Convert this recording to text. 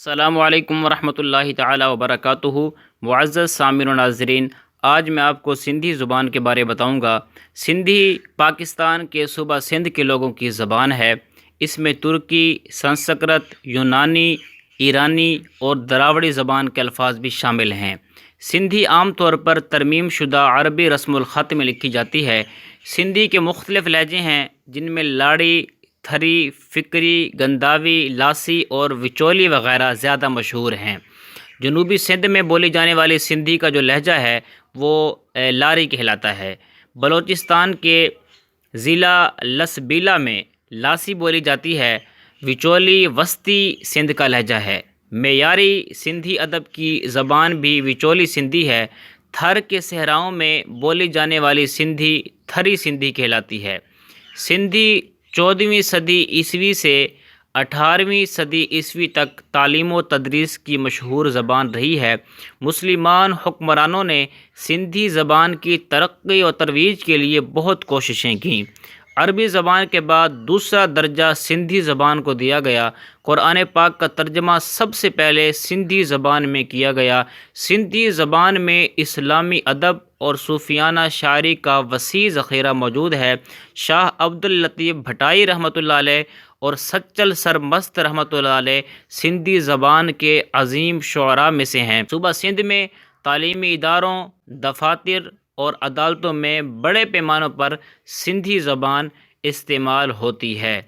السلام علیکم ورحمۃ اللہ تعالی وبرکاتہ۔ معزز سامعین و ناظرین، آج میں آپ کو سندھی زبان کے بارے بتاؤں گا۔ سندھی پاکستان کے صوبہ سندھ کے لوگوں کی زبان ہے۔ اس میں ترکی، سنسکرت، یونانی، ایرانی اور دراوڑی زبان کے الفاظ بھی شامل ہیں۔ سندھی عام طور پر ترمیم شدہ عربی رسم الخط میں لکھی جاتی ہے۔ سندھی کے مختلف لہجے ہیں جن میں لاڑی، تھری، فکری، گنداوی، لاسی اور وچولی وغیرہ زیادہ مشہور ہیں۔ جنوبی سندھ میں بولی جانے والی سندھی کا جو لہجہ ہے وہ لاری کہلاتا ہے۔ بلوچستان کے ضلع لسبیلا میں لاسی بولی جاتی ہے۔ وچولی وسطی سندھ کا لہجہ ہے۔ معیاری سندھی ادب کی زبان بھی وچولی سندھی ہے۔ تھر کے صحراؤں میں بولی جانے والی سندھی تھری سندھی کہلاتی ہے۔ سندھی 14ویں صدی عیسوی سے 18ویں صدی عیسوی تک تعلیم و تدریس کی مشہور زبان رہی ہے۔ مسلمان حکمرانوں نے سندھی زبان کی ترقی و ترویج کے لیے بہت کوششیں کیں۔ عربی زبان کے بعد دوسرا درجہ سندھی زبان کو دیا گیا۔ قرآن پاک کا ترجمہ سب سے پہلے سندھی زبان میں کیا گیا۔ سندھی زبان میں اسلامی ادب اور صوفیانہ شاعری کا وسیع ذخیرہ موجود ہے۔ شاہ عبد اللطیف بھٹائی رحمۃ اللہ علیہ اور سچل سرمست رحمۃ اللہ علیہ سندھی زبان کے عظیم شعراء میں سے ہیں۔ صوبہ سندھ میں تعلیمی اداروں، دفاتر اور عدالتوں میں بڑے پیمانوں پر سندھی زبان استعمال ہوتی ہے۔